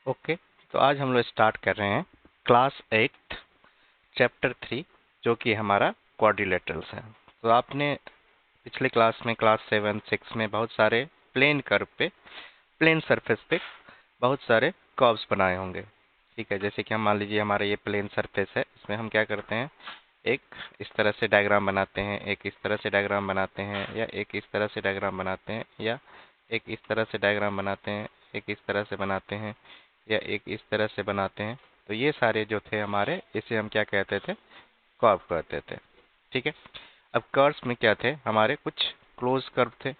Okay, तो आज हम लोग स्टार्ट कर रहे हैं क्लास 8 चैप्टर 3 जो कि हमारा क्वाड्रिलेटरल्स है। तो आपने पिछले क्लास में क्लास 7 6 में बहुत सारे प्लेन कर्व पे, प्लेन सरफेस पे बहुत सारे कर्व्स बनाए होंगे। ठीक है, जैसे कि हम मान लीजिए हमारा ये प्लेन सरफेस है, इसमें हम क्या करते हैं, एक इस तरह से डायग्राम बनाते हैं, एक इस तरह से डायग्राम बनाते हैं, या एक इस तरह से डायग्राम बनाते हैं, या एक इस तरह से डायग्राम बनाते हैं, एक इस तरह से बनाते हैं, या एक इस तरह से बनाते हैं। तो ये सारे जो थे हमारे, इसे हम क्या कहते थे, कर्व कहते थे। ठीक है, अब कर्व्स में क्या थे हमारे, कुछ क्लोज कर्व थे,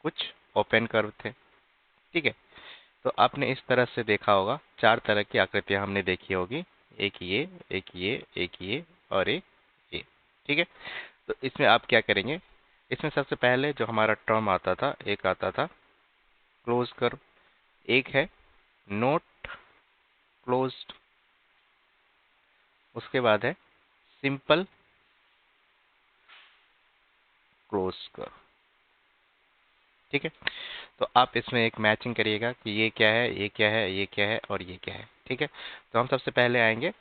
कुछ ओपन कर्व थे। ठीक है, तो आपने इस तरह से देखा होगा, चार तरह की आकृतियां हमने देखी होगी, एक ये, एक ये, एक ये और एक ये। ठीक है, तो इसमें आप क्या करेंगे, इसमें सबसे पहले जो हमारा टर्म आता था, एक आता था क्लोज कर्व, एक है नॉट क्लोज्ड, उसके बाद है सिंपल क्लोज कर्व। ठीक है, तो आप इसमें एक मैचिंग करिएगा कि ये क्या है, ये क्या है, ये क्या है और ये क्या है। ठीक है, तो हम सबसे पहले आएंगे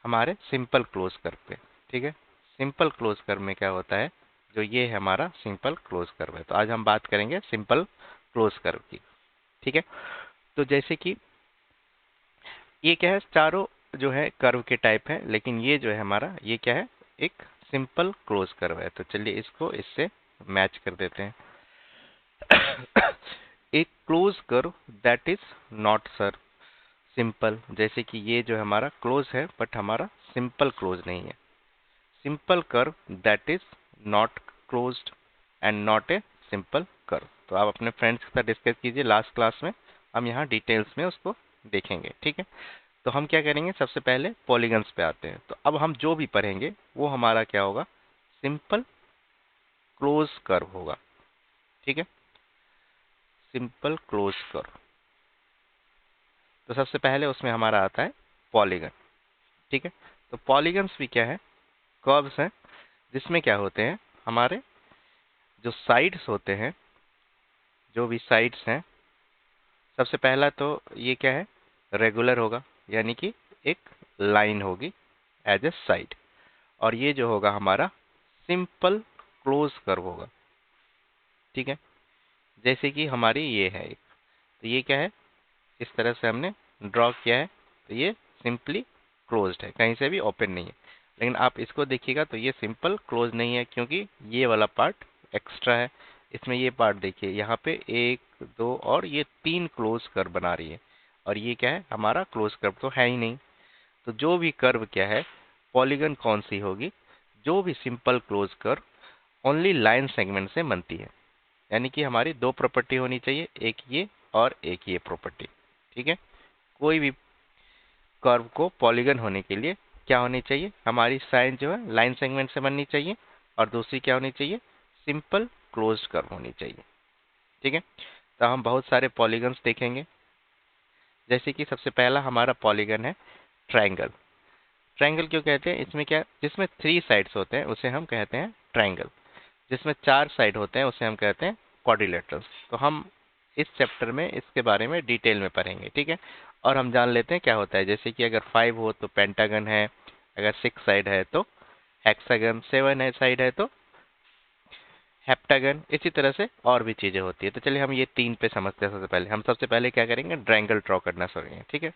हमारे सिंपल क्लोज कर्व पे। ठीक है, सिंपल क्लोज कर्व में क्या होता है, जो ये है हमारा सिंपल क्लोज कर्व है। तो आज हम बात करेंगे सिंपल क्लोज कर्व की। ठीक है, तो जैसे कि ये क्या है, चारों जो है कर्व के टाइप है, लेकिन ये जो है हमारा, ये क्या है, एक सिंपल क्लोज कर्व है। तो चलिए इसको इससे मैच कर देते हैं। एक close curve that is not sir simple, जैसे कि ये जो हमारा क्लोज है बट हमारा सिंपल क्लोज नहीं है। Simple curve that is not closed end not a simple curve. तो आप अपने फ्रेंड्स के साथ डिस्कस कीजिए, लास्ट क्लास में हम यहाँ डिटेल्स में उसको देखेंगे। ठीक है, तो हम क्या करेंगे, सबसे पहले पॉलीगन्स पे आते हैं। तो अब हम जो भी पढ़ेंगे वो हमारा क्या होगा, सिंपल क्लोज कर्व होगा। ठीक है, सिंपल क्लोज कर्व। तो सबसे पहले उसमें हमारा आता है पॉलीगन। ठीक है, तो पॉलीगन्स भी क्या है, कर्व्स हैं, जिसमें क्या होते हैं हमारे जो साइड्स होते हैं, जो भी साइड्स हैं, सबसे पहला तो ये क्या है, रेगुलर होगा, यानी कि एक लाइन होगी एज ए साइड। और ये जो होगा हमारा सिंपल क्लोज कर्व होगा। ठीक है, जैसे कि हमारी ये है एक, तो ये क्या है, इस तरह से हमने ड्रॉ किया है, तो ये सिंपली क्लोज्ड है, कहीं से भी ओपन नहीं है। लेकिन आप इसको देखिएगा तो ये सिंपल क्लोज नहीं है, क्योंकि ये वाला पार्ट एक्स्ट्रा है। इसमें ये पार्ट देखिए, यहाँ पे एक, दो और ये तीन क्लोज कर्व बना रही है, और ये क्या है, हमारा क्लोज कर्व तो है ही नहीं। तो जो भी कर्व क्या है, पॉलीगन कौन सी होगी, जो भी simple close curve only line segment से बनती है। यानी कि हमारी दो प्रॉपर्टी होनी चाहिए, एक ये और एक ये प्रॉपर्टी। ठीक है, कोई भी कर्व को पॉलीगन होने के लिए क्या होनी चाहिए, हमारी साइन जो है लाइन सेगमेंट से बननी चाहिए, और दूसरी क्या होनी चाहिए, सिंपल क्लोज्ड कर्व होनी चाहिए। ठीक है, तो हम बहुत सारे पॉलीगन्स देखेंगे। जैसे कि सबसे पहला हमारा पॉलीगन है ट्रायंगल। ट्रायंगल क्यों कहते हैं, इसमें क्या, जिसमें थ्री साइड्स होते हैं उसे हम कहते हैं ट्रायंगल, जिसमें चार साइड होते हैं उसे हम कहते हैं क्वाड्रिलेटरल्स। तो हम इस चैप्टर में इसके बारे में डिटेल में पढ़ेंगे। ठीक है, और हम जान लेते हैं क्या होता है, जैसे कि अगर 5 हो तो पेंटागन है, अगर 6 साइड है तो हेक्सागन, 7 है साइड है तो हेप्टागन, इसी तरह से और भी चीजें होती है। तो चलिए हम ये तीन पे समझते हैं। सबसे पहले क्या करेंगे, ट्रायंगल ड्रॉ करना सीखेंगे। ठीक है,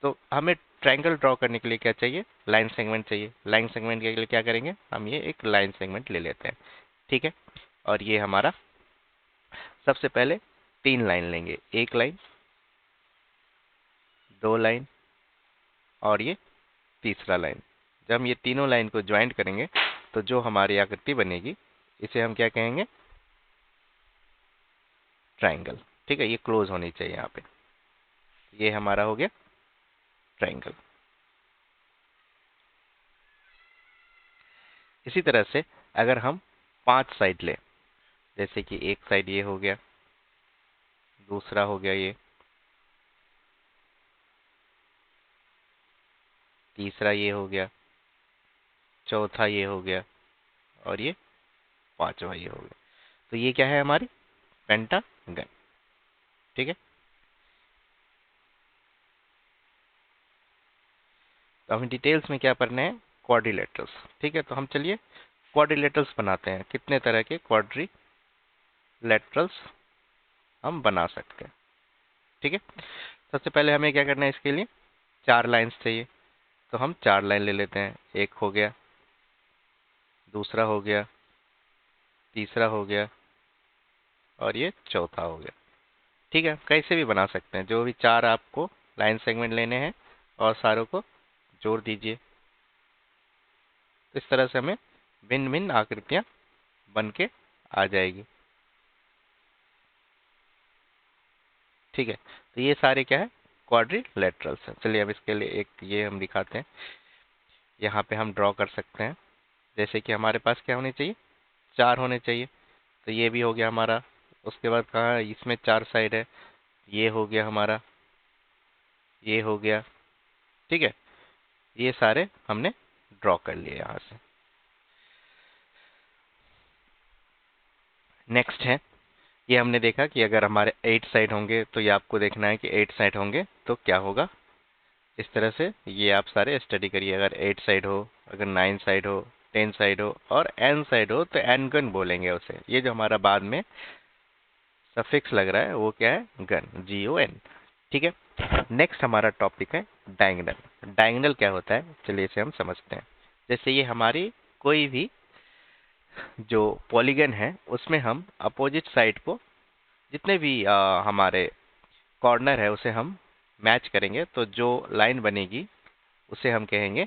तो हमें ट्रायंगल ड्रॉ करने के लिए क्या चाहिए, लाइन सेगमेंट चाहिए। लाइन सेगमेंट के लिए क्या करेंगे, हम ये एक लाइन सेगमेंट ले लेते हैं। ठीक है, और ये हमारा सबसे पहले तीन लाइन लेंगे, एक लाइन, दो लाइन और ये तीसरा लाइन। जब हम ये तीनों लाइन को ज्वाइंट करेंगे तो जो हमारी आकृति बनेगी, इसे हम क्या कहेंगे, ट्रायंगल। ठीक है, ये क्लोज होनी चाहिए यहाँ पे, ये हमारा हो गया ट्रायंगल। इसी तरह से अगर हम पांच साइड लें, जैसे कि एक साइड ये हो गया, दूसरा हो गया ये, तीसरा ये हो गया, चौथा ये हो गया और ये पांचवा ये हो गया, तो ये क्या है, हमारी पेंटागन। ठीक है, तो हमें डिटेल्स में क्या पढ़ना है, क्वाड्रिलेटरल्स। ठीक है, तो हम चलिए क्वाड्रिलेटरल्स बनाते हैं। कितने तरह के क्वाड्रिलेटरल्स हम बना सकते हैं। ठीक है, सबसे पहले हमें क्या करना है, इसके लिए 4 लाइंस चाहिए। तो हम 4 लाइन ले लेते हैं। एक हो गया, दूसरा हो गया, तीसरा हो गया और ये चौथा हो गया। ठीक है, कैसे भी बना सकते हैं, जो भी 4 आपको लाइन सेगमेंट लेने हैं और सारों को जोड़ दीजिए। इस तरह से हमें भिन्न भिन्न आकृतियां बन के आ जाएगी। ठीक है, तो ये सारे क्या है, क्वाड्रिलेटरल्स हैं। चलिए अब इसके लिए एक ये हम दिखाते हैं। यहाँ पे हम ड्रॉ कर सकते हैं। जैसे कि हमारे पास क्या होने चाहिए, 4 होने चाहिए। तो ये भी हो गया हमारा। उसके बाद कहाँ है, इसमें 4 साइड है। ये हो गया हमारा, ये हो गया। ठीक है, ये सारे हमने ड्रॉ कर लिए यहाँ से। नेक्स्ट है, ये हमने देखा कि अगर हमारे 8 साइड होंगे तो ये आपको देखना है कि 8 साइड होंगे तो क्या होगा। इस तरह से ये आप सारे स्टडी करिए। अगर 8 साइड हो, अगर 9 साइड हो, 10 साइड हो और n साइड हो तो n गन बोलेंगे उसे। ये जो हमारा बाद में सफिक्स लग रहा है वो क्या है, गन, GON। ठीक है, नेक्स्ट हमारा टॉपिक है डायगोनल। डायगोनल क्या होता है, चलिए इसे हम समझते हैं। जैसे ये हमारी कोई भी जो पॉलीगन है उसमें हम अपोजिट साइड को जितने भी हमारे कॉर्नर है उसे हम मैच करेंगे तो जो लाइन बनेगी उसे हम कहेंगे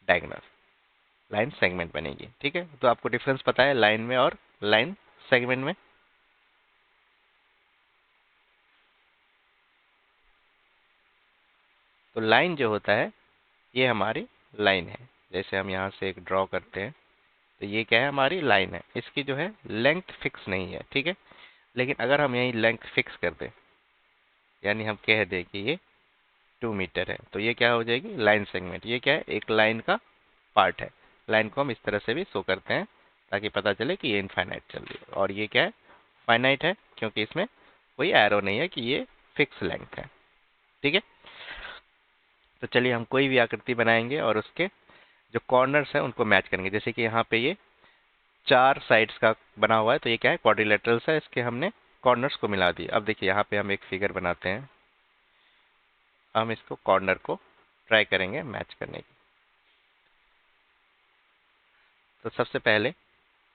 डायगोनल। लाइन सेगमेंट बनेगी। ठीक है, तो आपको डिफरेंस पता है लाइन में और लाइन सेगमेंट में। तो लाइन जो होता है ये हमारी लाइन है। जैसे हम यहाँ से एक ड्रॉ करते हैं तो ये क्या है, हमारी लाइन है। इसकी जो है लेंथ फिक्स नहीं है। ठीक है, लेकिन अगर हम यही लेंथ फिक्स कर दें, यानी हम कह दें कि ये 2 मीटर है, तो ये क्या हो जाएगी, लाइन सेगमेंट। ये क्या है, एक लाइन का पार्ट है। लाइन को हम इस तरह से भी शो करते हैं ताकि पता चले कि ये इनफाइनाइट चल रही है। और ये क्या है, फाइनाइट है, क्योंकि इसमें कोई एरो नहीं है कि ये फिक्स लेंथ है। ठीक है, तो चलिए हम कोई भी आकृति बनाएंगे और उसके जो कॉर्नर्स हैं उनको मैच करेंगे। जैसे कि यहाँ पे ये 4 साइड्स का बना हुआ है तो ये क्या है, क्वाड्रिलेटरल्स है। इसके हमने कॉर्नर्स को मिला दिए। अब देखिए यहाँ पे हम एक फिगर बनाते हैं। हम इसको कॉर्नर को ट्राई करेंगे मैच करने की। तो सबसे पहले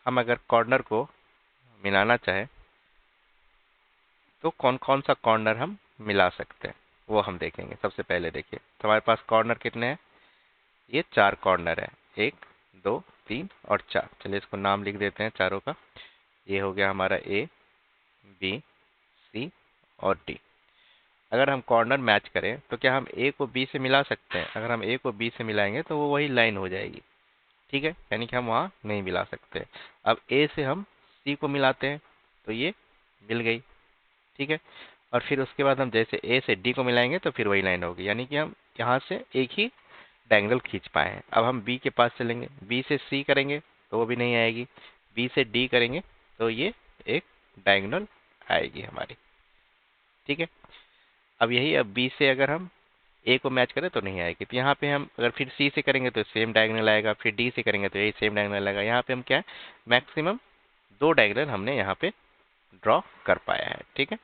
हम अगर कॉर्नर को मिलाना चाहें तो कौन कौन सा कॉर्नर हम मिला सकते हैं वो हम देखेंगे। सबसे पहले देखिए, तो हमारे पास कॉर्नर कितने हैं, ये 4 कॉर्नर है। 1 2 3 और 4। चलिए इसको नाम लिख देते हैं चारों का। ये हो गया हमारा A, B, C और D। अगर हम कॉर्नर मैच करें तो क्या हम A को B से मिला सकते हैं? अगर हम A को B से मिलाएंगे तो वो वही लाइन हो जाएगी। ठीक है, यानी कि हम वहाँ नहीं मिला सकते। अब A से हम C को मिलाते हैं तो ये मिल गई। ठीक है, और फिर उसके बाद हम जैसे A से D को मिलाएंगे तो फिर वही लाइन होगी, यानी कि हम यहाँ से एक ही डायगोनल खींच पाए हैं। अब हम B के पास चलेंगे, B से C करेंगे तो वो भी नहीं आएगी। B से D करेंगे तो ये एक डायगोनल आएगी हमारी। ठीक है, अब यही, अब B से अगर हम A को मैच करें तो नहीं आएगी। तो यहाँ पे हम अगर फिर C से करेंगे तो सेम डायगोनल आएगा, फिर D से करेंगे तो यही सेम डायगोनल आएगा। यहाँ पे हम क्या है, मैक्सिमम 2 डायगोनल हमने यहाँ पे ड्रॉ कर पाया है। ठीक है,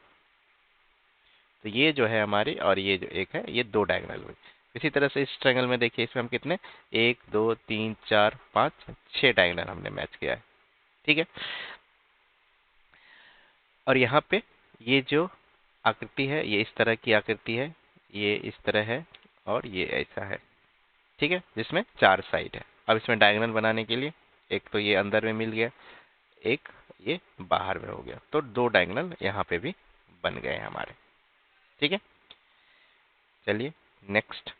तो ये जो है हमारी, और ये जो एक है, ये 2 डायगोनल हुई। इसी तरह से इस ट्रायंगल में देखिए, इसमें हम कितने, 1 2 3 4 5 6 डायगोनल हमने मैच किया है। ठीक है, और यहाँ पे ये जो आकृति है ये इस तरह की आकृति है, ये इस तरह है और ये ऐसा है। ठीक है, जिसमें 4 साइड है। अब इसमें डायगोनल बनाने के लिए एक तो ये अंदर में मिल गया, एक ये बाहर में हो गया, तो 2 डायगोनल यहाँ पे भी बन गए हमारे। ठीक है, चलिए नेक्स्ट।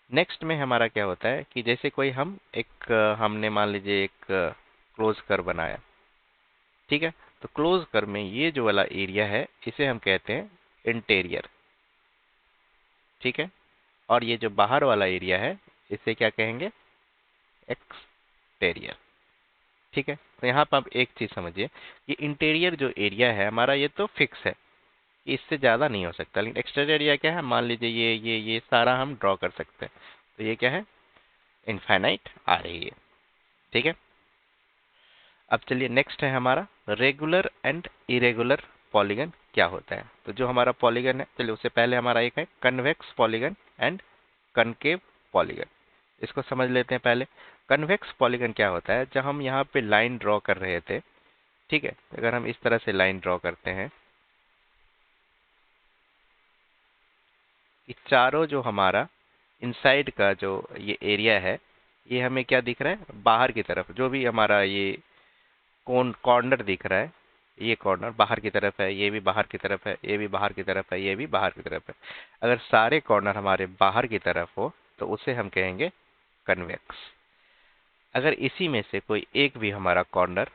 नेक्स्ट में हमारा क्या होता है कि जैसे कोई हम एक हमने मान लीजिए एक क्लोज कर्व बनाया। ठीक है, तो क्लोज कर्व में ये जो वाला एरिया है इसे हम कहते हैं इंटीरियर। ठीक है, और ये जो बाहर वाला एरिया है इसे क्या कहेंगे, एक्सटीरियर। ठीक है, तो यहाँ पर आप एक चीज समझिए कि इंटीरियर जो एरिया है हमारा ये तो फिक्स है, इससे ज़्यादा नहीं हो सकता। लेकिन एक्सटीरियर एरिया क्या है, मान लीजिए ये सारा हम ड्रॉ कर सकते हैं। तो ये क्या है, इनफाइनाइट आ रही है। ठीक है, अब चलिए नेक्स्ट है हमारा रेगुलर एंड इरेगुलर पॉलीगन क्या होता है। तो जो हमारा पॉलीगन है, चलिए उससे पहले हमारा एक है convex polygon and concave polygon. इसको समझ लेते हैं पहले। कन्वेक्स पॉलीगन क्या होता है, जब हम यहाँ पे लाइन ड्रॉ कर रहे थे, ठीक है, अगर हम इस तरह से लाइन ड्रॉ करते हैं कि चारों जो हमारा इनसाइड का जो ये एरिया है, ये हमें क्या दिख रहा है, बाहर की तरफ जो भी हमारा ये कॉर्नर दिख रहा है, ये कॉर्नर बाहर की तरफ है, ये भी बाहर की तरफ है, ये भी बाहर की तरफ है, ये भी बाहर की तरफ है। अगर सारे कॉर्नर हमारे बाहर की तरफ हो तो उसे हम कहेंगे कन्वेक्स। अगर इसी में से कोई एक भी हमारा कॉर्नर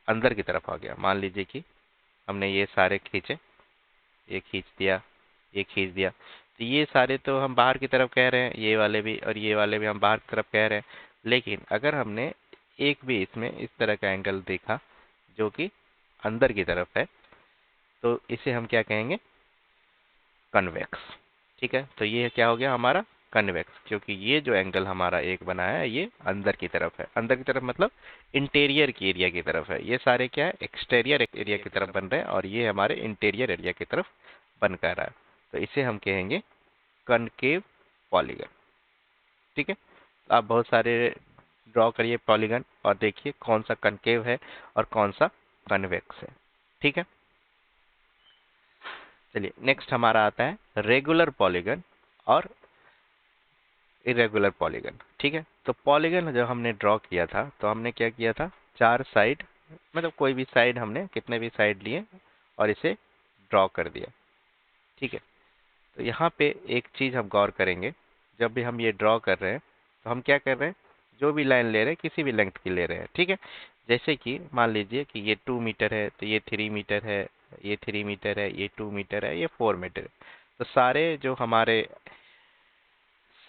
अंदर की तरफ आ गया, मान लीजिए कि हमने ये सारे खींचे, ये खींच दिया, ये खींच दिया, तो ये सारे तो हम बाहर की तरफ कह रहे हैं, ये वाले भी और ये वाले भी हम बाहर की तरफ कह रहे हैं। लेकिन अगर हमने एक भी इसमें इस तरह का एंगल देखा जो कि अंदर की तरफ है, तो इसे हम क्या कहेंगे, कन्वेक्स। ठीक है, तो ये क्या हो गया हमारा कन्वेक्स, क्योंकि ये जो एंगल हमारा एक बना है ये अंदर की तरफ है। अंदर की तरफ मतलब इंटीरियर की एरिया की तरफ है। ये सारे क्या है, एक्सटीरियर एरिया की तरफ बन रहे हैं और ये हमारे इंटीरियर एरिया की तरफ बन कर रहा है। तो इसे हम कहेंगे कनकेव पॉलीगन। ठीक है, तो आप बहुत सारे ड्रॉ करिए पॉलीगन और देखिए कौन सा कनकेव है और कौन सा कन्वेक्स है। ठीक है, चलिए नेक्स्ट हमारा आता है रेगुलर पॉलीगन और इरेगुलर पॉलीगन। ठीक है, तो पॉलीगन जब हमने ड्रॉ किया था तो हमने क्या किया था, चार साइड, मतलब कोई भी साइड हमने कितने भी साइड लिए और इसे ड्रॉ कर दिया। ठीक है, तो यहाँ पे एक चीज़ हम गौर करेंगे, जब भी हम ये ड्रॉ कर रहे हैं तो हम क्या कर रहे हैं, जो भी लाइन ले रहे हैं किसी भी लेंथ की ले रहे हैं। ठीक है, जैसे कि मान लीजिए कि ये 2 मीटर है, तो ये 3 मीटर है, ये 3 मीटर है, ये 2 मीटर है, ये 4 मीटर है। तो सारे जो हमारे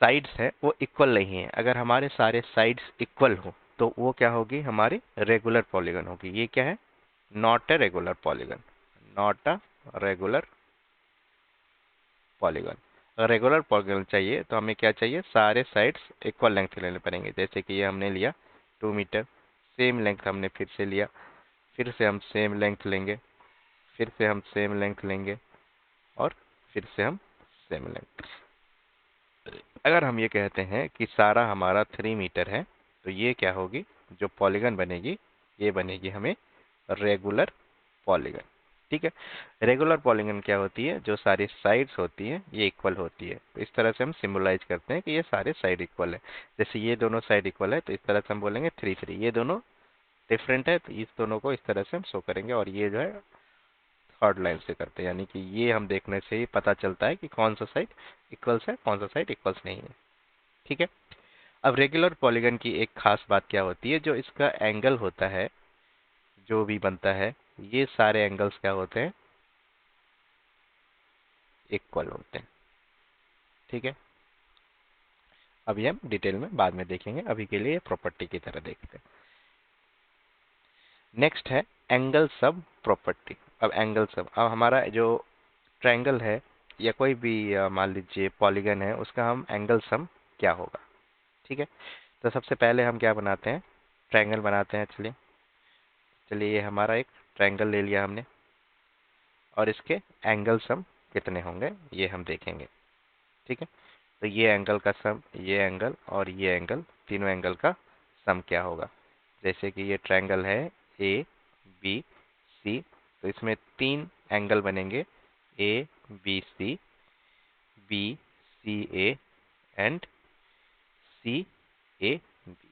साइड्स है वो इक्वल नहीं है। अगर हमारे सारे साइड्स इक्वल हो तो वो क्या होगी, हमारी रेगुलर पॉलीगन होगी। ये क्या है, not a regular polygon, not a regular polygon. अगर रेगुलर पॉलीगन चाहिए तो हमें क्या चाहिए, सारे साइड्स इक्वल लेंथ के लेने पड़ेंगे। जैसे कि ये हमने लिया 2 मीटर, सेम लेंथ हमने फिर से लिया, फिर से हम सेम लेंथ लेंगे, फिर से हम सेम लेंथ लेंगे और फिर से हम सेम लेंथ। अगर हम ये कहते हैं कि सारा हमारा 3 मीटर है, तो ये क्या होगी, जो पॉलीगन बनेगी ये बनेगी हमें रेगुलर पॉलीगन। ठीक है, रेगुलर पॉलीगन क्या होती है, जो सारी साइड्स होती हैं ये इक्वल होती है। तो इस तरह से हम सिम्बलाइज करते हैं कि ये सारे साइड इक्वल है। जैसे ये दोनों साइड इक्वल है तो इस तरह से हम बोलेंगे 3 3। ये दोनों डिफरेंट है तो इस दोनों को इस तरह से हम शो करेंगे, और ये जो है थर्ड लाइन से करते हैं। यानी कि ये हम देखने से ही पता चलता है कि कौन सा साइड इक्वल्स है, कौन सा साइड इक्वल्स नहीं है। ठीक है, अब रेगुलर पॉलीगन की एक खास बात क्या होती है, जो इसका एंगल होता है जो भी बनता है, ये सारे एंगल्स क्या होते हैं, इक्वल होते हैं। ठीक है, अभी हम डिटेल में बाद में देखेंगे, अभी के लिए प्रॉपर्टी की तरह देखते हैं। नेक्स्ट है एंगल सम प्रॉपर्टी। अब एंगल सम, अब हमारा जो ट्रायंगल है या कोई भी मान लीजिए पॉलीगन है, उसका हम एंगल सम क्या होगा। ठीक है, तो सबसे पहले हम क्या बनाते हैं, ट्रायंगल बनाते हैं। चलिए चलिए ये हमारा एक ट्रायंगल ले लिया हमने और इसके एंगल सम कितने होंगे ये हम देखेंगे। ठीक है, तो ये एंगल का सम, ये एंगल और ये एंगल, तीनों एंगल का सम क्या होगा। जैसे कि ये ट्रायंगल है ए बी सी, तो इसमें तीन एंगल बनेंगे, A B C, B C A and C A B.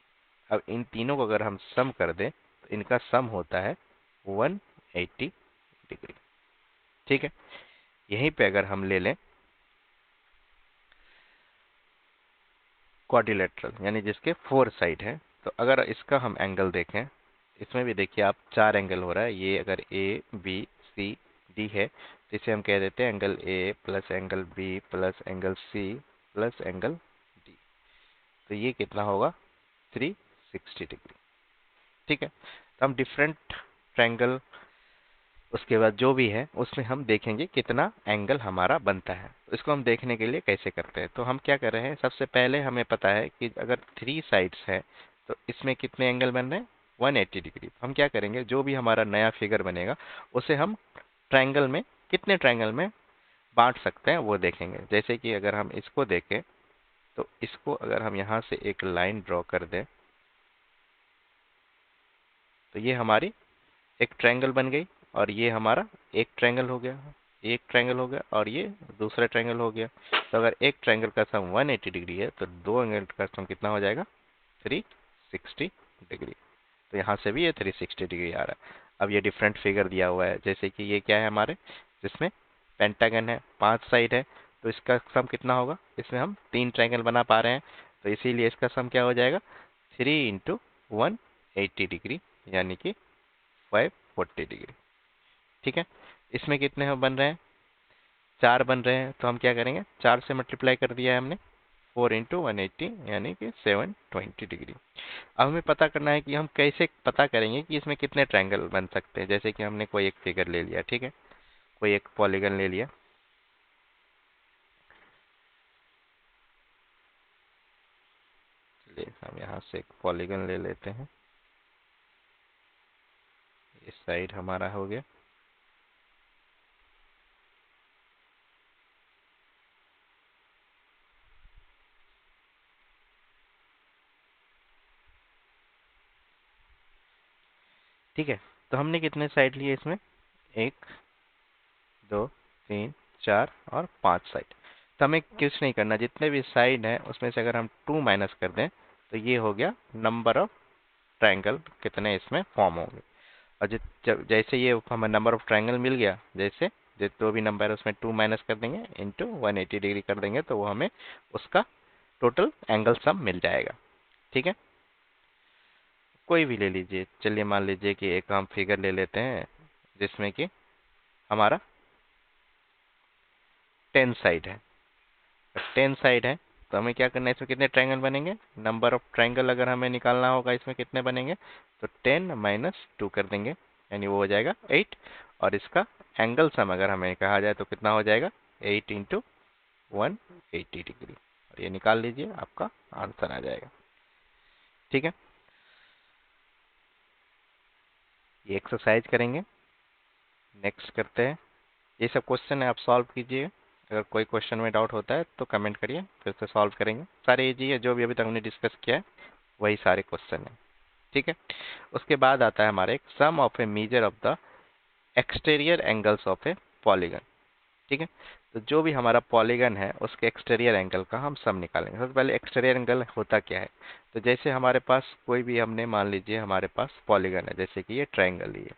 अब इन तीनों को अगर हम सम कर दें तो इनका सम होता है 180 डिग्री। ठीक है, यहीं पे अगर हम ले लें क्वाड्रिलेटरल, यानी जिसके 4 साइड है, तो अगर इसका हम एंगल देखें, इसमें भी देखिए आप 4 एंगल हो रहा है। ये अगर ए बी सी डी है तो इसे हम कह देते हैं angle A plus angle B plus angle C plus angle D. तो ये कितना होगा, 360 डिग्री। ठीक है, तो हम डिफरेंट ट्रायंगल उसके बाद जो भी है उसमें हम देखेंगे कितना एंगल हमारा बनता है। तो इसको हम देखने के लिए कैसे करते हैं, तो हम क्या कर रहे हैं, सबसे पहले हमें पता है कि अगर 3 साइड्स है तो इसमें कितने एंगल बन रहे हैं, 180 डिग्री। हम क्या करेंगे, जो भी हमारा नया फिगर बनेगा उसे हम ट्रायंगल में, कितने ट्रायंगल में बांट सकते हैं वो देखेंगे। जैसे कि अगर हम इसको देखें तो इसको अगर हम यहाँ से एक लाइन ड्रॉ कर दें तो ये हमारी एक ट्रायंगल बन गई, और ये हमारा एक ट्रायंगल हो गया, एक ट्रायंगल हो गया, और ये दूसरा ट्रायंगल हो गया। तो अगर एक ट्रायंगल का सम 180 डिग्री है तो दो एंगल का सम कितना हो जाएगा, 360 डिग्री। तो यहाँ से भी ये 360 डिग्री आ रहा है। अब ये डिफरेंट फिगर दिया हुआ है, जैसे कि ये क्या है हमारे, जिसमें पेंटागन है, 5 साइड है, तो इसका सम कितना होगा, इसमें हम 3 ट्रायंगल बना पा रहे हैं, तो इसीलिए इसका सम क्या हो जाएगा, 3 × 180 डिग्री, यानी कि 540 डिग्री। ठीक है। इसमें कितने हम बन रहे हैं, 4 बन रहे हैं, तो हम क्या करेंगे, 4 से मल्टीप्लाई कर दिया है हमने, 4 × 180 यानी कि 720 डिग्री। अब हमें पता करना है कि हम कैसे पता करेंगे कि इसमें कितने ट्रायंगल बन सकते हैं। जैसे कि हमने कोई एक फिगर ले लिया, ठीक है, कोई एक पॉलीगन ले लिया, चलिए हम यहाँ से एक पॉलीगन ले लेते हैं। इस साइड हमारा हो गया, ठीक है। तो हमने कितने साइड लिए इसमें, 1 2 3 4 और 5 साइड। तो हमें कुछ नहीं करना, जितने भी साइड हैं उसमें से अगर हम 2 माइनस कर दें तो ये हो गया नंबर ऑफ ट्रायंगल कितने इसमें फॉर्म होंगे। और जैसे ये हमें नंबर ऑफ ट्रायंगल मिल गया, जैसे जो भी नंबर है उसमें 2 माइनस कर देंगे, इंटू 180 डिग्री कर देंगे, तो वो हमें उसका टोटल एंगल सम मिल जाएगा। ठीक है। कोई भी ले लीजिए, चलिए मान लीजिए कि एक हम फिगर ले लेते हैं जिसमें कि हमारा 10 साइड है। 10 साइड है तो हमें क्या करना है, इसमें कितने ट्रायंगल बनेंगे, नंबर ऑफ ट्रायंगल अगर हमें निकालना होगा इसमें कितने बनेंगे, तो 10 - 2 कर देंगे, यानी वो हो जाएगा 8। और इसका एंगल सम अगर हमें कहा जाए तो कितना हो जाएगा, 8 × 180 डिग्री। और ये निकाल लीजिए, आपका आंसर आ जाएगा। ठीक है। ये एक्सरसाइज करेंगे, नेक्स्ट करते हैं। ये सब क्वेश्चन है, आप सॉल्व कीजिए। अगर कोई क्वेश्चन में डाउट होता है तो कमेंट करिए, फिर से सॉल्व करेंगे। सारे इजी है, जो भी अभी तक हमने डिस्कस किया है वही सारे क्वेश्चन है। ठीक है। उसके बाद आता है हमारे sum of a measure of the exterior angles of a polygon. ठीक है। तो जो भी हमारा पॉलीगन है उसके एक्सटीरियर एंगल का हम सम निकालेंगे। सबसे पहले एक्सटीरियर एंगल होता क्या है, तो जैसे हमारे पास कोई भी, हमने मान लीजिए हमारे पास पॉलीगन है, जैसे कि ये ट्रायंगल ही है,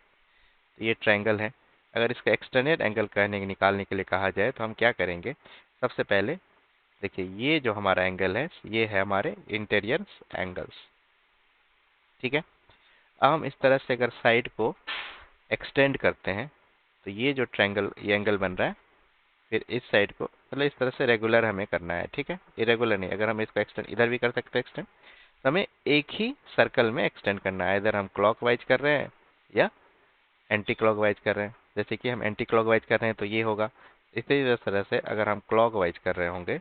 तो ये ट्रायंगल है। अगर इसका एक्सटर्नल एंगल निकालने के लिए कहा जाए तो हम क्या करेंगे, सबसे पहले देखिए ये जो हमारा एंगल है ये है हमारे इंटीरियर एंगल्स। ठीक है। अब हम इस तरह से अगर साइड को एक्सटेंड करते हैं तो ये जो ट्रायंगल, ये एंगल बन रहा है, फिर इस साइड को मतलब इस तरह से रेगुलर हमें करना है। ठीक है। इरेगुलर नहीं, अगर हम इसको एक्सटेंड इधर भी कर सकते हैं एक्सटेंड, तो हमें एक ही सर्कल में एक्सटेंड करना है। इधर हम क्लॉकवाइज कर रहे हैं या एंटी क्लॉकवाइज कर रहे हैं। जैसे कि हम एंटी क्लॉकवाइज कर रहे हैं तो ये होगा। इसी तरह से अगर हम क्लॉकवाइज कर रहे होंगे,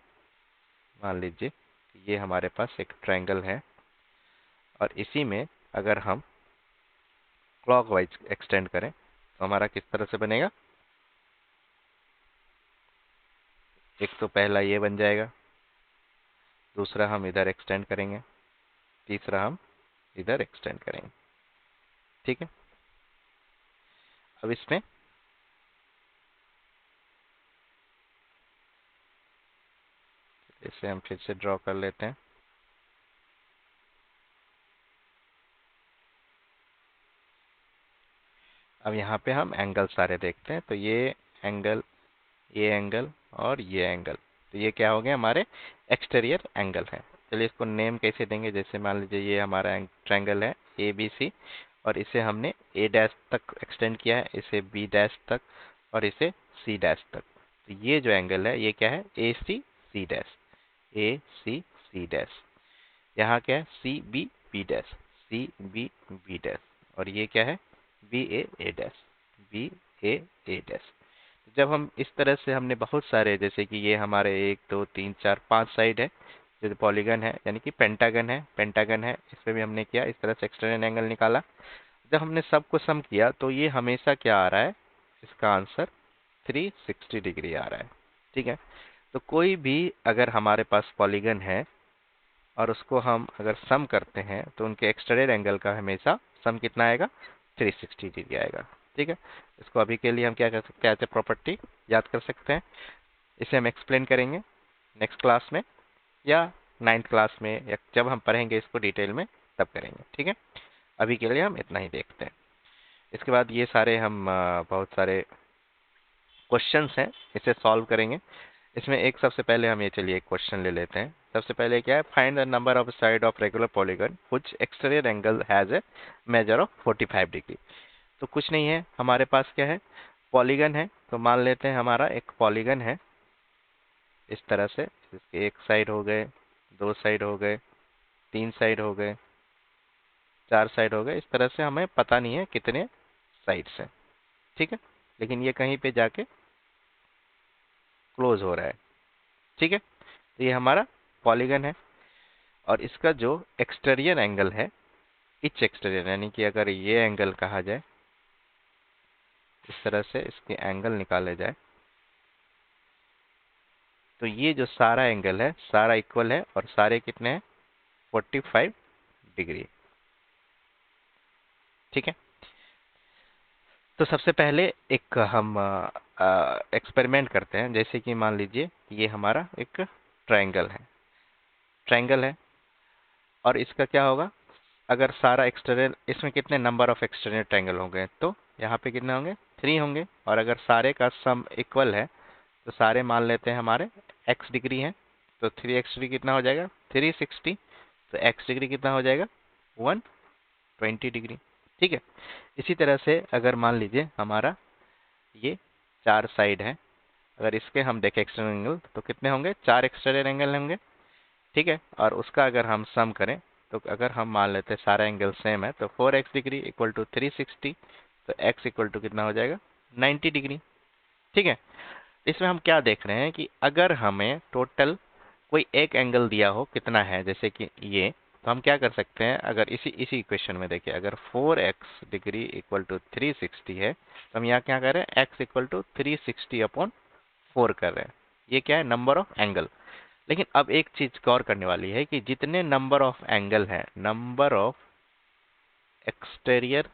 मान लीजिए ये हमारे पास एक ट्रायंगल है और इसी में अगर हम क्लॉकवाइज एक्सटेंड करें तो हमारा किस तरह से बनेगा, एक तो पहला ये बन जाएगा, दूसरा हम इधर एक्सटेंड करेंगे, तीसरा हम इधर एक्सटेंड करेंगे। ठीक है। अब इसमें इसे हम फिर से ड्रॉ कर लेते हैं। अब यहाँ पे हम एंगल सारे देखते हैं, तो एंगल ये एंगल और ये एंगल, तो ये क्या हो गया, हमारे एक्सटीरियर एंगल है। चलिए इसको नेम कैसे देंगे, जैसे मान लीजिए ये हमारा ट्रायंगल है ABC, और इसे हमने A डैश तक एक्सटेंड किया है, इसे B डैश तक, और इसे C डैश तक। तो ये जो एंगल है ये क्या है, AC डैश, AC डैश। यहाँ क्या है, CBB डैश, CBB डैश, और ये क्या है, BA डैश, BA ए डैश। जब हम इस तरह से हमने बहुत सारे, जैसे कि ये हमारे 1 2 3 4 5 साइड है, जो पॉलीगन है यानी कि पेंटागन है, इसमें भी हमने किया इस तरह से एक्सटर्नल एंगल निकाला। जब हमने सबको सम किया तो ये हमेशा क्या आ रहा है, इसका आंसर 360 डिग्री आ रहा है। ठीक है, तो कोई भी अगर हमारे पास पॉलीगन है और उसको हम अगर सम करते हैं तो उनके एक्सटर्नल एंगल का हमेशा सम कितना आएगा, 360 डिग्री आएगा। ठीक है, इसको अभी के लिए हम क्या कर सकते हैं, ऐसे प्रॉपर्टी याद कर सकते हैं। इसे हम एक्सप्लेन करेंगे नेक्स्ट क्लास में या 9th क्लास में, या जब हम पढ़ेंगे इसको डिटेल में तब करेंगे। ठीक है, अभी के लिए हम इतना ही देखते हैं। इसके बाद ये सारे हम बहुत सारे क्वेश्चंस हैं, इसे सॉल्व करेंगे। इसमें एक सबसे पहले हम ये, चलिए एक क्वेश्चन ले लेते हैं। सबसे पहले क्या है, find the number of side of regular polygon which exterior angle has a measure of 45 degree. तो कुछ नहीं है, हमारे पास क्या है, पॉलीगन है। तो मान लेते हैं हमारा एक पॉलीगन है इस तरह से, इसके एक साइड हो गए, दो साइड हो गए, तीन साइड हो गए, चार साइड हो गए। इस तरह से हमें पता नहीं है कितने साइड्स हैं। ठीक है, लेकिन ये कहीं पे जाके क्लोज हो रहा है। ठीक है, तो ये हमारा पॉलीगन है और इसका जो एक्सटीरियर एंगल है, इच एक्सटीरियर यानी कि अगर ये एंगल कहा जाए, इस तरह से इसके एंगल निकाले जाए, तो ये जो सारा एंगल है सारा इक्वल है और सारे कितने हैं, 45 डिग्री। ठीक है, तो सबसे पहले एक हम एक्सपेरिमेंट करते हैं। जैसे कि मान लीजिए ये हमारा एक ट्रायंगल है और इसका क्या होगा, अगर सारा एक्सटर्नल, इसमें कितने नंबर ऑफ एक्सटर्नल ट्रायंगल होंगे, तो यहाँ पे कितने होंगे, 3 होंगे। और अगर सारे का सम इक्वल है तो सारे मान लेते हैं हमारे x डिग्री हैं, तो 3x डिग्री कितना हो जाएगा, 360। तो x डिग्री कितना हो जाएगा, 120 डिग्री। ठीक है, इसी तरह से अगर मान लीजिए हमारा ये 4 साइड है, अगर इसके हम देखें एक्सटर्नल एंगल तो कितने होंगे, 4 एक्सटर्नल एंगल होंगे। ठीक है, और उसका अगर हम सम करें तो अगर हम मान लेते हैं सारा एंगल सेम है, तो 4x डिग्री इक्वल टू 360, तो x इक्वल टू कितना हो जाएगा, 90 डिग्री। ठीक है, इसमें हम क्या देख रहे हैं कि अगर हमें टोटल कोई एक एंगल दिया हो कितना है, जैसे कि ये, तो हम क्या कर सकते हैं, अगर इसी इसी इक्वेशन में देखिए, अगर 4x डिग्री इक्वल टू 360 है, तो हम यहाँ क्या कर रहे हैं, x इक्वल टू 360 अपॉन 4 कर रहे हैं। ये क्या है, नंबर ऑफ एंगल। लेकिन अब एक चीज गौर करने वाली है कि जितने नंबर ऑफ एंगल है, number of exterior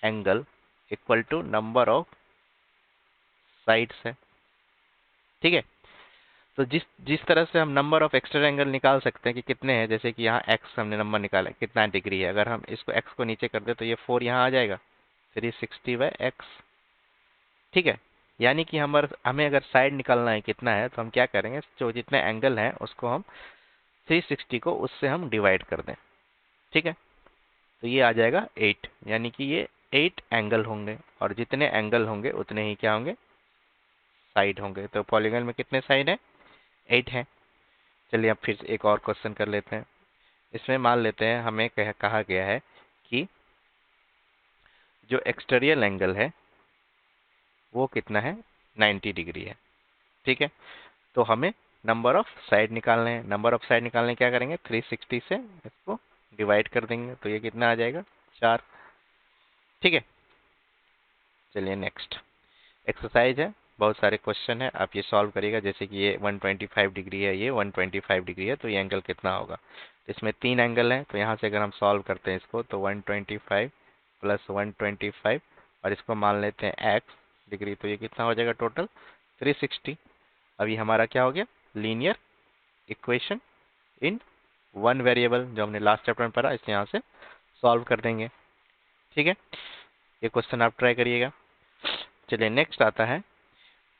angle equal to number of sides है। ठीक है, तो जिस जिस तरह से हम नंबर ऑफ एक्सटीरियर एंगल निकाल सकते हैं कि कितने हैं, जैसे कि यहाँ x हमने नंबर निकाला कितना डिग्री है, अगर हम इसको x को नीचे कर दे तो ये 4 यहाँ आ जाएगा, 360/x। ठीक है, यानी कि हमें अगर साइड निकालना है कितना है, तो हम क्या करेंगे, जो जितने एंगल हैं उसको हम 360 को उससे हम डिवाइड कर दें। ठीक है, तो ये आ जाएगा 8, यानी कि ये 8 एंगल होंगे और जितने एंगल होंगे उतने ही क्या होंगे, साइड होंगे। तो पॉलीगन में कितने साइड है, 8 है। चलिए अब फिर एक और क्वेश्चन कर लेते हैं। इसमें मान लेते हैं हमें कहा गया है कि जो एक्सटीरियर एंगल है वो कितना है, 90 डिग्री है। ठीक है, तो हमें नंबर ऑफ साइड निकालने हैं। नंबर ऑफ साइड निकालने क्या करेंगे, 360 से इसको डिवाइड कर देंगे, तो ये कितना आ जाएगा, 4। ठीक है, चलिए नेक्स्ट एक्सरसाइज है, बहुत सारे क्वेश्चन है, आप ये सॉल्व करिएगा। जैसे कि ये 125 डिग्री है, ये 125 डिग्री है, तो ये एंगल कितना होगा। तो इसमें 3 एंगल है, तो यहाँ से अगर हम सॉल्व करते हैं इसको, तो 125 प्लस 125 और इसको मान लेते हैं x डिग्री, तो ये कितना हो जाएगा टोटल, 360। अभी हमारा क्या हो गया, linear equation in one variable, जो हमने लास्ट चैप्टर में पढ़ा, इसे यहाँ से सॉल्व कर देंगे। ठीक है, ये क्वेश्चन आप ट्राई करिएगा। चलिए नेक्स्ट आता है,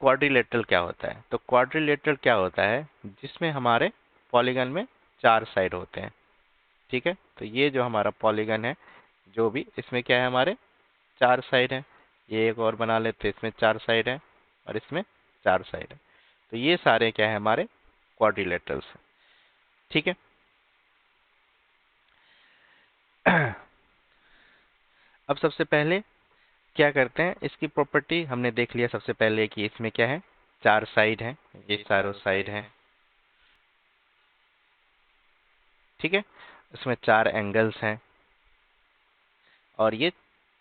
क्वाड्रिलेटरल क्या होता है। तो क्वाड्रिलेटरल क्या होता है, जिसमें हमारे पॉलीगन में 4 साइड होते हैं। ठीक है, तो ये जो हमारा पॉलीगन है, जो भी इसमें क्या है, हमारे 4 साइड है। ये एक और बना लेते हैं, इसमें 4 साइड है और इसमें 4 साइड है। तो ये सारे क्या है, हमारे क्वाड्रिलेटरल्स है। ठीक है, अब सबसे पहले क्या करते हैं, इसकी प्रॉपर्टी हमने देख लिया सबसे पहले कि इसमें क्या है, चार साइड हैं, ये चारों साइड हैं, ठीक है। इसमें चार एंगल्स हैं और ये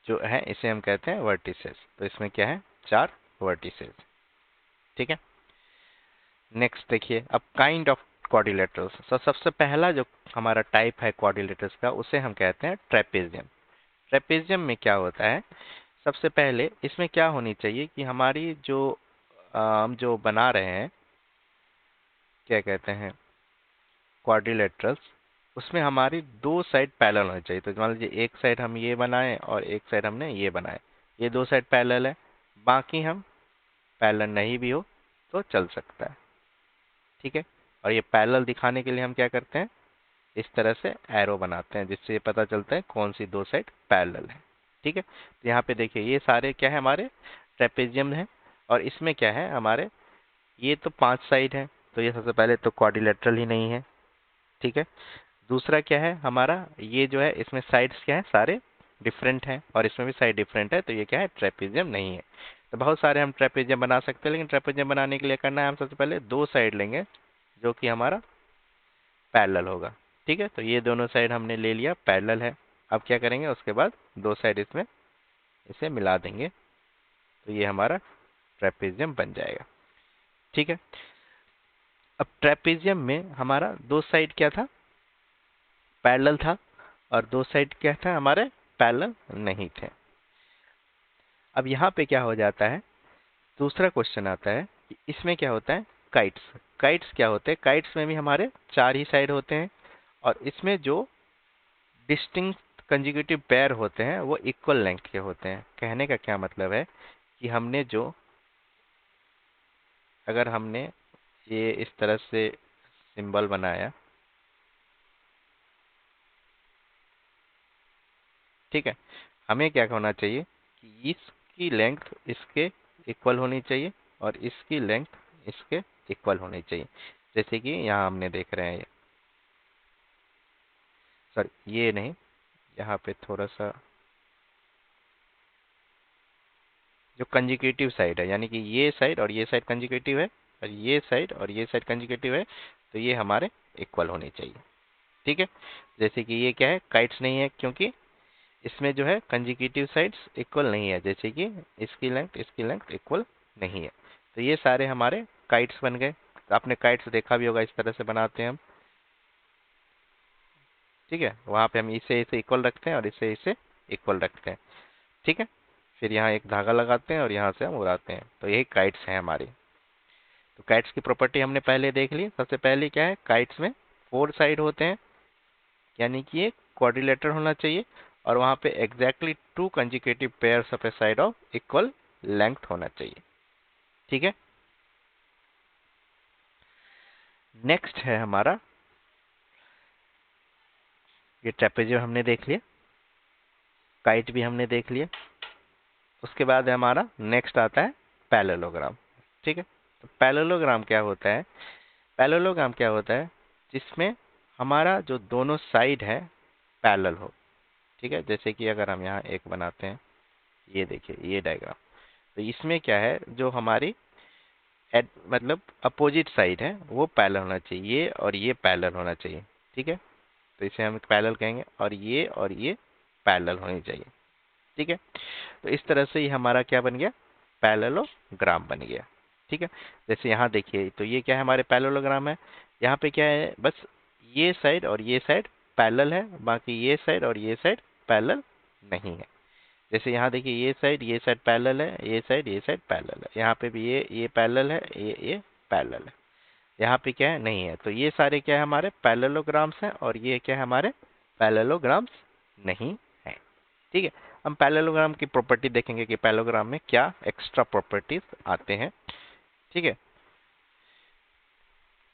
जो है इसे हम कहते हैं वर्टिसेस। तो इसमें क्या है, चार वर्टिसेस, ठीक है। नेक्स्ट देखिए, अब काइंड ऑफ क्वाड्रिलेटरल्स। तो सबसे पहला जो हमारा टाइप है क्वाड्रिलेटरल्स का, उसे हम कहते हैं ट्रेपेजियम। ट्रेपेजियम में क्या होता है, सबसे पहले इसमें क्या होनी चाहिए कि हमारी जो हम जो बना रहे हैं, क्या कहते हैं, क्वाड्रिलेटरल्स, उसमें हमारी दो साइड पैरेलल होनी चाहिए। तो मान लीजिए एक साइड हम ये बनाए और एक साइड हमने ये बनाए, ये दो साइड पैरेलल है, बाकी हम पैरेलल नहीं भी हो तो चल सकता है, ठीक है। और ये पैरेलल दिखाने के लिए हम क्या करते हैं, इस तरह से एरो बनाते हैं जिससे ये पता चलता है कौन सी दो साइड पैरेलल है, ठीक है। तो यहाँ पे देखिए ये सारे क्या है, हमारे ट्रेपेजियम है। और इसमें क्या है हमारे, ये तो पांच साइड है, तो ये सबसे पहले तो क्वाड्रिलेटरल ही नहीं है, ठीक है। दूसरा क्या है हमारा, ये जो है इसमें साइड्स क्या है, सारे डिफरेंट हैं और इसमें भी साइड डिफरेंट है, तो ये क्या है, ट्रेपेजियम नहीं है। तो बहुत सारे हम ट्रेपेजियम बना सकते हैं, लेकिन ट्रेपेजियम बनाने के लिए करना है, हम सबसे पहले दो साइड लेंगे जो कि हमारा पैरेलल होगा, ठीक है। तो ये दोनों साइड हमने ले लिया, पैरेलल है। अब क्या करेंगे, उसके बाद दो साइड इसमें इसे मिला देंगे, तो ये हमारा ट्रेपेजियम बन जाएगा, ठीक है। अब ट्रेपेजियम में हमारा दो साइड क्या था, पैरेलल था, और दो साइड क्या था हमारे, पैरेलल नहीं थे। अब यहाँ पे क्या हो जाता है, दूसरा क्वेश्चन आता है कि इसमें क्या होता है, काइट्स। काइट्स क्या होते हैं, काइट्स में भी हमारे चार ही साइड होते हैं, और इसमें जो डिस्टिंक्ट कंजिक्यूटिव पेयर होते हैं वो इक्वल लेंथ के होते हैं। कहने का क्या मतलब है कि हमने जो, अगर हमने ये इस तरह से सिंबल बनाया, ठीक है, हमें क्या होना चाहिए कि इसकी लेंथ इसके इक्वल होनी चाहिए और इसकी लेंथ इसके इक्वल होनी चाहिए। जैसे कि यहाँ हमने देख रहे हैं, सॉरी ये नहीं, यहाँ पे थोड़ा सा जो कंजिक्यूटिव साइड है, यानी कि ये साइड और ये साइड कंजिक्यूटिव है और ये साइड और ये साइड कंजिक्यूटिव है, तो ये हमारे इक्वल होने चाहिए, ठीक है। जैसे कि ये क्या है, काइट्स नहीं है क्योंकि इसमें जो है कंजिक्यूटिव साइड्स इक्वल नहीं है, जैसे कि इसकी लेंथ इक्वल नहीं है। तो ये सारे हमारे काइट्स बन गए। तो आपने काइट्स देखा भी होगा, इस तरह से बनाते हैं हम, ठीक है। वहां पे हम इसे इसे इक्वल रखते हैं और इसे इसे इक्वल रखते हैं, ठीक है। फिर यहाँ एक धागा लगाते हैं और यहाँ से हम उड़ाते हैं, तो यही काइट्स हैं हमारी। तो काइट्स की प्रॉपर्टी हमने पहले देख ली। सबसे पहले क्या है, काइट्स में फोर साइड होते हैं, यानी कि ये क्वाड्रिलेटर होना चाहिए, और वहां पे exactly to consecutive pairs of A side of equal length होना चाहिए, ठीक है। नेक्स्ट है हमारा, ये ट्रेपेजियम हमने देख लिया, काइट भी हमने देख लिया। उसके बाद हमारा नेक्स्ट आता है पैरेललोग्राम, ठीक है। तो पैरेललोग्राम क्या होता है, पैरेललोग्राम क्या होता है, जिसमें हमारा जो दोनों साइड है पैरेलल हो, ठीक है। जैसे कि अगर हम यहाँ एक बनाते हैं, ये देखिए ये डायग्राम, तो इसमें क्या है, जो हमारी मतलब अपोजिट साइड है वो पैरेलल होना चाहिए, ये और ये पैरेलल होना चाहिए, ठीक है। तो इसे हम पैरेलल कहेंगे, और ये पैरेलल होनी चाहिए, ठीक है। तो इस तरह से ये हमारा क्या बन गया, पैरेललोग्राम बन गया, ठीक है। जैसे यहाँ देखिए, तो ये क्या है, हमारे पैरेललोग्राम है। यहाँ पे क्या है, बस ये साइड और ये साइड पैरेलल है, बाकी ये साइड और ये साइड पैरेलल नहीं है। जैसे यहाँ देखिए, ये साइड पैरेलल है, ये साइड पैरेलल है, यहाँ पे भी ये पैरेलल है, ये पैरेलल है। यहाँ पे क्या है, नहीं है। तो ये सारे क्या है, हमारे पैरेललोग्राम्स हैं, और ये क्या है, हमारे पैरेललोग्राम्स नहीं है, ठीक है। हम पैरेललोग्राम की प्रॉपर्टी देखेंगे कि पैरेललोग्राम में क्या एक्स्ट्रा प्रॉपर्टीज आते हैं, ठीक है।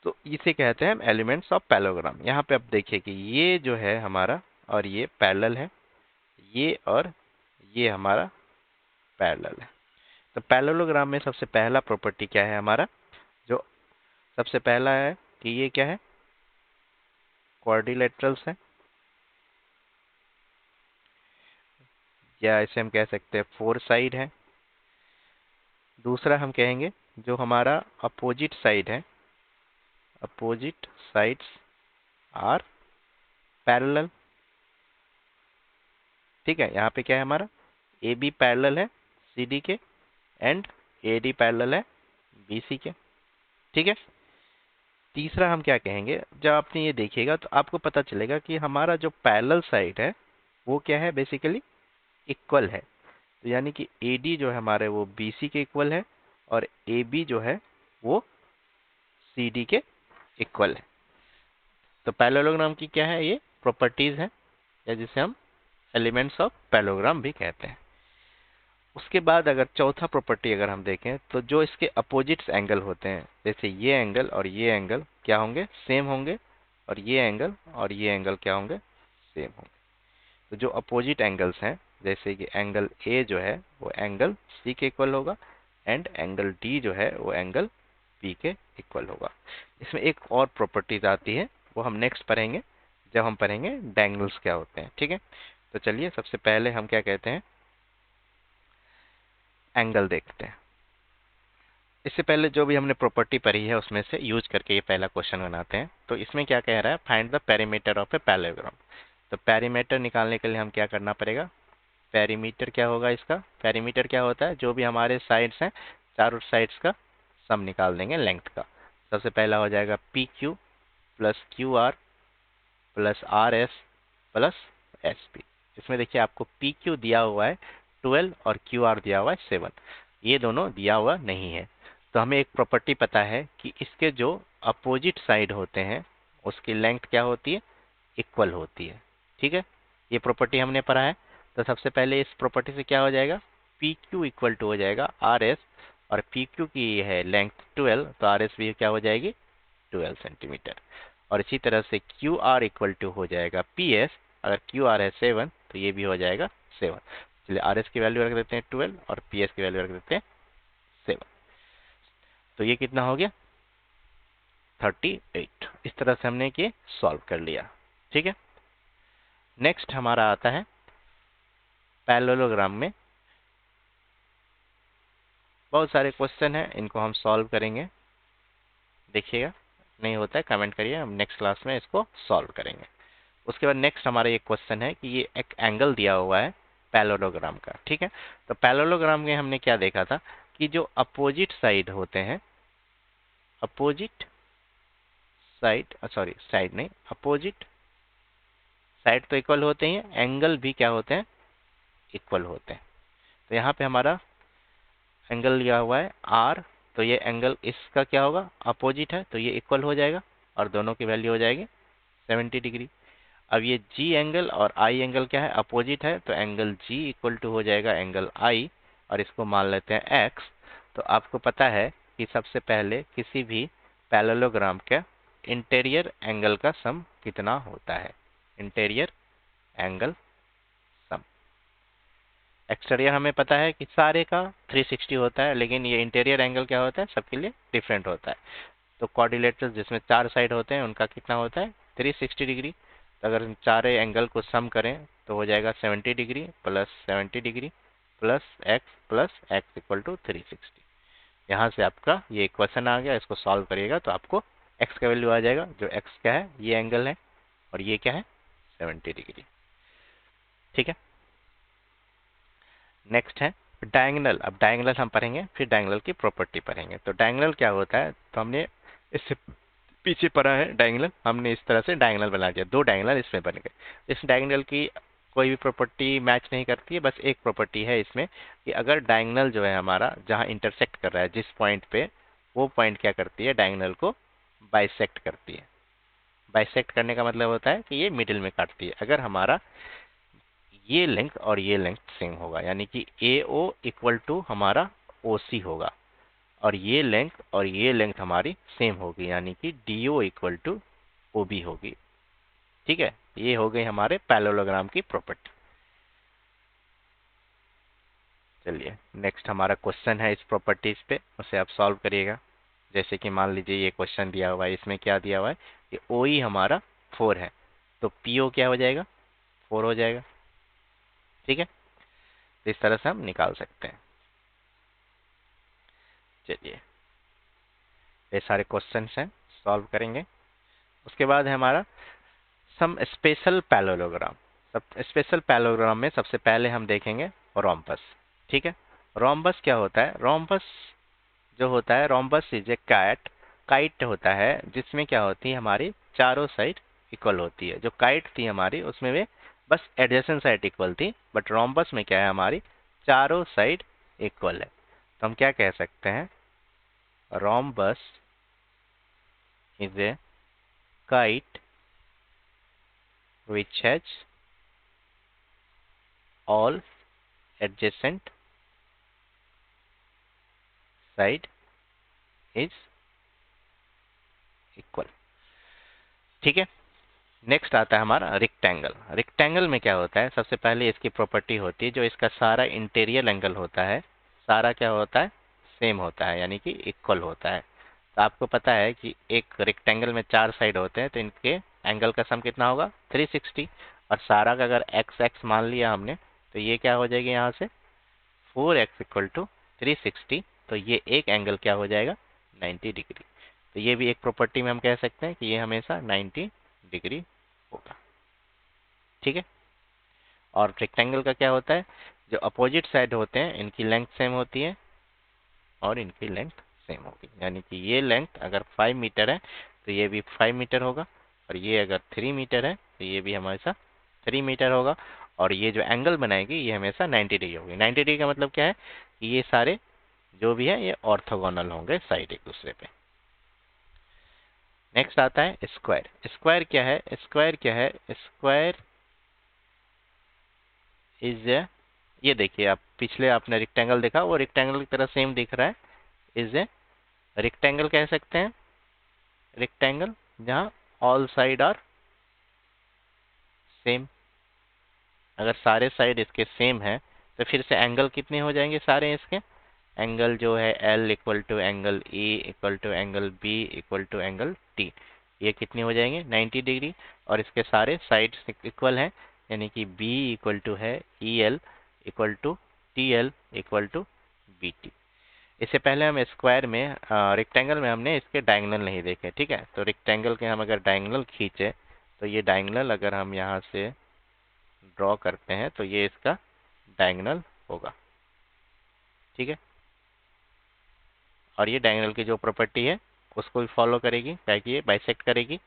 तो इसे कहते हैं एलिमेंट्स ऑफ पैरेललोग्राम। यहाँ पे आप देखिए कि ये जो है हमारा, और ये पैरेलल है, ये और ये हमारा पैरेलल है। तो पैरेललोग्राम में सबसे पहला प्रॉपर्टी क्या है हमारा, जो सबसे पहला है कि ये क्या है, क्वाड्रिलेटरल्स है, या इसे हम कह सकते हैं फोर साइड है। दूसरा हम कहेंगे जो हमारा अपोजिट साइड है, अपोजिट साइड्स आर पैरेलल। ठीक है, यहाँ पे क्या है हमारा ए बी पैरेलल है सी डी के एंड ए डी पैरेलल है बी सी के। ठीक है, तीसरा हम क्या कहेंगे, जब आपने ये देखिएगा तो आपको पता चलेगा कि हमारा जो पैरेलल साइड है वो क्या है, बेसिकली इक्वल है। तो यानी कि ए डी जो है हमारे वो बी सी के इक्वल है और ए बी जो है वो सी डी के इक्वल है। तो पैरेललोग्राम की क्या है, ये प्रॉपर्टीज है, या जिसे हम एलिमेंट्स ऑफ पैरेललोग्राम भी कहते हैं। उसके बाद अगर चौथा प्रॉपर्टी अगर हम देखें तो जो इसके अपोजिट्स एंगल होते हैं, जैसे ये एंगल और ये एंगल क्या होंगे, सेम होंगे, और ये एंगल और ये एंगल क्या होंगे, सेम होंगे। तो जो अपोजिट एंगल्स हैं, जैसे कि एंगल ए जो है वो एंगल सी के इक्वल होगा एंड एंगल डी जो है वो एंगल बी के इक्वल होगा। इसमें एक और प्रॉपर्टीज आती है, वो हम नेक्स्ट पढ़ेंगे जब हम पढ़ेंगे डायगोनल्स क्या होते हैं। ठीक है, तो चलिए सबसे पहले हम क्या कहते हैं, एंगल देखते हैं। इससे पहले जो भी हमने प्रॉपर्टी पढ़ी है उसमें से यूज करके ये पहला क्वेश्चन बनाते हैं। तो इसमें क्या कह रहा है, find the perimeter of a parallelogram. तो पेरीमीटर निकालने के लिए हम क्या करना पड़ेगा, पेरीमीटर क्या होगा इसका, पेरीमीटर क्या होता है, जो भी हमारे साइड्स हैं चारों साइड्स का सम निकाल देंगे लेंथ का। सबसे पहला हो जाएगा P Q plus Q R plus R S plus S P. इसमें देखिए आपको पी क्यू दिया हुआ है 12 और क्यू आर दिया हुआ है 7, ये दोनों दिया हुआ नहीं है। तो हमें एक प्रॉपर्टी पता है कि इसके जो अपोजिट साइड होते हैं उसकी लेंथ क्या होती है, इक्वल होती है। ठीक है, ये प्रॉपर्टी हमने पढ़ा है। तो सबसे पहले इस प्रॉपर्टी से क्या हो जाएगा, पी क्यू इक्वल टू हो जाएगा आर एस, और पी क्यू की है लेंथ 12, तो आर एस भी क्या हो जाएगी 12 सेंटीमीटर। और इसी तरह से क्यू आर इक्वल टू हो जाएगा पी एस, अगर क्यू आर है 7 तो ये भी हो जाएगा 7। चलिए आर एस की वैल्यू रख देते हैं 12 और पी एस की वैल्यू रख देते हैं 7। तो ये कितना हो गया 38। इस तरह से हमने ये सॉल्व कर लिया। ठीक है, नेक्स्ट हमारा आता है पैरेललोग्राम में बहुत सारे क्वेश्चन हैं, इनको हम सॉल्व करेंगे। देखिएगा नहीं होता है कमेंट करिए, हम नेक्स्ट क्लास में इसको सॉल्व करेंगे। उसके बाद नेक्स्ट हमारा ये क्वेश्चन है कि ये एक एंगल दिया हुआ है पैरेललोग्राम का। ठीक है, तो पैरेललोग्राम में हमने क्या देखा था कि जो अपोजिट साइड होते हैं, अपोजिट साइड, सॉरी साइड नहीं, अपोजिट साइड तो इक्वल होते हैं, एंगल भी क्या होते हैं, इक्वल होते हैं। तो यहाँ पे हमारा एंगल लिया हुआ है आर, तो ये एंगल इसका क्या होगा, अपोजिट है, तो ये इक्वल हो जाएगा और दोनों की वैल्यू हो जाएगी 70 डिग्री। अब ये जी एंगल और आई एंगल क्या है, अपोजिट है, तो एंगल जी इक्वल टू हो जाएगा एंगल आई, और इसको मान लेते हैं एक्स। तो आपको पता है कि सबसे पहले किसी भी पैरेललोग्राम का इंटीरियर एंगल का सम कितना होता है, इंटीरियर एंगल सम। एक्सटीरियर हमें पता है कि सारे का 360 होता है, लेकिन ये इंटीरियर एंगल क्या होता है, सबके लिए डिफरेंट होता है। तो क्वाड्रिलेटरल जिसमें 4 साइड होते हैं उनका कितना होता है 360 डिग्री। तो अगर हम चारे एंगल को सम करें तो हो जाएगा 70 degree plus 70 degree plus x equal to 360। यहाँ से आपका ये इक्वेशन आ गया, इसको सॉल्व करिएगा तो आपको एक्स का वैल्यू आ जाएगा, जो एक्स क्या है, ये एंगल है और ये क्या है 70 डिग्री। ठीक है, नेक्स्ट है डायगोनल। अब डायगोनल हम पढ़ेंगे, फिर डायगोनल की प्रॉपर्टी पढ़ेंगे। तो डायगोनल क्या होता है, तो हमने इससे पीछे पढ़ा है डायगोनल, हमने इस तरह से डायगोनल बना दिया, दो डायगोनल इसमें बन गए। इस डायगोनल की कोई भी प्रॉपर्टी मैच नहीं करती है, बस एक प्रॉपर्टी है इसमें कि अगर डायगोनल जो है हमारा जहाँ इंटरसेक्ट कर रहा है जिस पॉइंट पे, वो पॉइंट क्या करती है, डायगोनल को बाइसेक्ट करती है। बाइसेक्ट करने का मतलब होता है कि ये मिडिल में काटती है। अगर हमारा ये लेंथ और ये लेंथ सेम होगा, यानी कि ए ओ इक्वल टू हमारा ओ सी होगा, और ये लेंथ और ये लेंथ हमारी सेम होगी, यानी कि D O equal to O B होगी। ठीक है, ये हो गई हमारे पैरेललोग्राम की प्रॉपर्टी। चलिए नेक्स्ट हमारा क्वेश्चन है इस प्रॉपर्टीज पे, उसे आप सॉल्व करिएगा। जैसे कि मान लीजिए ये क्वेश्चन दिया हुआ है, इसमें क्या दिया हुआ है कि ओ ई हमारा 4 है, तो पी ओ क्या हो जाएगा 4 हो जाएगा। ठीक है, तो इस तरह से हम निकाल सकते हैं। चलिए, ये सारे क्वेश्चंस हैं, सॉल्व करेंगे। उसके बाद है हमारा सम स्पेशल पैरेललोग्राम। सब स्पेशल पैरेललोग्राम में सबसे पहले हम देखेंगे रोम्बस। ठीक है, रोम्बस क्या होता है? रोम्बस जो होता है, रोम्बस इज ए काइट होता है जिसमें क्या होती है, हमारी चारों साइड इक्वल होती है। जो काइट थी हमारी उसमें वे बस एडजेसेंट साइड इक्वल थी, बट रोम्बस में क्या है, हमारी चारों साइड इक्वल है। तो हम क्या कह सकते हैं? Rhombus is a kite which has all adjacent side is equal। ठीक है, नेक्स्ट आता है हमारा रेक्टेंगल। रेक्टेंगल में क्या होता है? सबसे पहले इसकी प्रॉपर्टी होती है, जो इसका सारा इंटीरियर एंगल होता है, सारा क्या होता है, सेम होता है, यानी कि इक्वल होता है। तो आपको पता है कि एक रेक्टेंगल में 4 साइड होते हैं, तो इनके एंगल का सम कितना होगा? 360। और सारा का अगर एक्स एक्स मान लिया हमने, तो ये क्या हो जाएगी यहाँ से 4x इक्वल टू 360। तो ये एक एंगल क्या हो जाएगा? 90 डिग्री। तो ये भी एक प्रॉपर्टी में हम कह सकते हैं कि ये हमेशा 90 डिग्री होगा। ठीक है, और रेक्टेंगल का क्या होता है? जो अपोजिट साइड होते हैं इनकी लेंथ सेम होती है और इनकी लेंथ सेम होगी, यानी कि ये लेंथ अगर 5 मीटर है तो ये भी 5 मीटर होगा, और ये अगर 3 मीटर है तो ये भी हमेशा 3 मीटर होगा। और ये जो एंगल बनाएगी ये हमेशा 90 डिग्री होगी। 90 डिग्री का मतलब क्या है कि ये सारे जो भी है ये ऑर्थोगोनल होंगे साइड एक दूसरे पे। नेक्स्ट आता है स्क्वायर। स्क्वायर क्या है? स्क्वायर क्या है? स्क्वायर इज ये देखिए, आप पिछले आपने रेक्टेंगल देखा, वो रेक्टेंगल की तरह सेम दिख रहा है। इज ए रेक्टेंगल कह सकते हैं, रेक्टेंगल जहाँ ऑल साइड आर सेम। अगर सारे साइड इसके सेम है तो फिर से एंगल कितने हो जाएंगे सारे इसके? एंगल जो है L equal to angle E equal to angle B equal to angle T, ये कितने हो जाएंगे? 90 डिग्री। और इसके सारे साइड्स इक्वल हैं, यानी कि B इक्वल टू है EL equal to TL equal to BT। इससे पहले हम स्क्वायर में रेक्टेंगल में हमने इसके डायगोनल नहीं देखे। ठीक है, तो रेक्टेंगल के हम अगर डायगोनल खींचे तो ये डायगोनल अगर हम यहाँ से ड्रॉ करते हैं तो ये इसका डायगोनल होगा। ठीक है, और ये डायगोनल की जो प्रॉपर्टी है उसको भी फॉलो करेगी, ताकि ये बाइसेक्ट करेगी।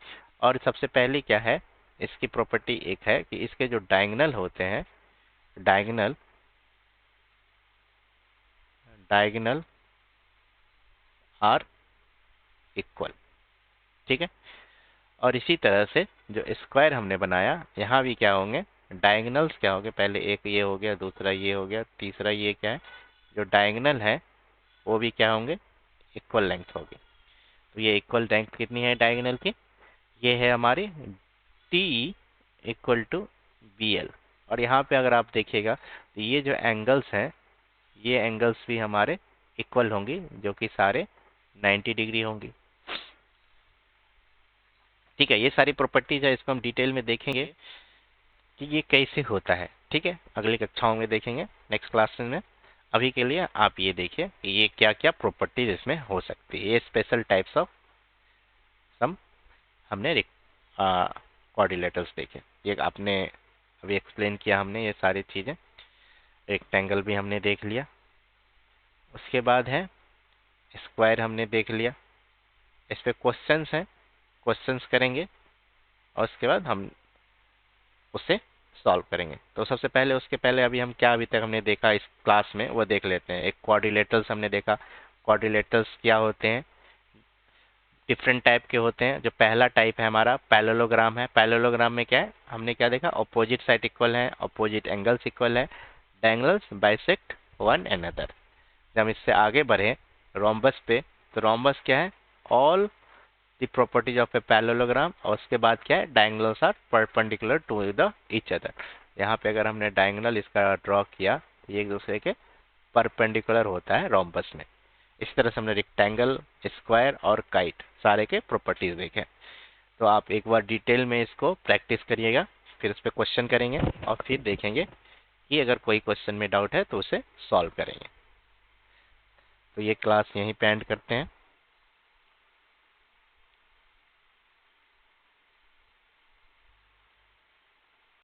और सबसे पहले क्या है, इसकी प्रॉपर्टी एक है कि इसके जो डायगोनल होते हैं, डायगोनल डायगोनल आर इक्वल। ठीक है, और इसी तरह से जो स्क्वायर हमने बनाया यहाँ भी क्या होंगे, डायगोनल्स क्या होंगे? पहले एक ये हो गया, दूसरा ये हो गया, तीसरा ये क्या है, जो डायगोनल है वो भी क्या होंगे? इक्वल लेंथ होगी। तो ये इक्वल लेंथ कितनी है डायगोनल की? ये है हमारी T equal to B L. और यहाँ पे अगर आप देखिएगा तो ये जो एंगल्स हैं, ये एंगल्स भी हमारे इक्वल होंगी, जो कि सारे 90 डिग्री होंगी। ठीक है, ये सारी प्रॉपर्टीज है, इसको हम डिटेल में देखेंगे कि ये कैसे होता है। ठीक है, अगली कक्षाओं में देखेंगे, नेक्स्ट क्लास में। अभी के लिए आप ये देखिए कि ये क्या क्या प्रॉपर्टीज इसमें हो सकती है। ये स्पेशल टाइप्स ऑफ सम हमने कोऑर्डिनेटर्स देखे, ये आपने अभी एक्सप्लेन किया हमने ये सारी चीज़ें। रेक्टेंगल भी हमने देख लिया, उसके बाद है स्क्वायर हमने देख लिया। इस पे क्वेश्चंस हैं, क्वेश्चंस करेंगे और उसके बाद हम उसे सॉल्व करेंगे। तो सबसे पहले उसके पहले अभी हम क्या अभी तक हमने देखा इस क्लास में वो देख लेते हैं। एक क्वाड्रिलेटरल्स हमने देखा। क्वाड्रिलेटरल्स क्या होते हैं? डिफरेंट टाइप के होते हैं। जो पहला टाइप है हमारा पैरेललोग्राम है। पैरेललोग्राम में क्या है, हमने क्या देखा? अपोजिट साइड इक्वल है, अपोजिट एंगल्स इक्वल है, डायगोनल्स बाइसेक्ट वन अनदर। जब हम इससे आगे बढ़े रोम्बस पे, तो रोम्बस क्या है? All the properties of a parallelogram. और उसके बाद क्या है? Diagonals are perpendicular to the each other. यहाँ पे अगर हमने डायगोनल इसका ड्रॉ किया तो ये एक दूसरे के परपेंडिकुलर होता है रोम्बस में। इस तरह से हमने रेक्टेंगल, स्क्वायर और काइट सारे के प्रॉपर्टीज देखे। तो आप एक बार डिटेल में इसको प्रैक्टिस करिएगा, फिर इस पर क्वेश्चन करेंगे और फिर देखेंगे बाकी अगर कोई क्वेश्चन में डाउट है तो उसे सॉल्व करेंगे। तो ये क्लास यहीं पे एंड करते हैं।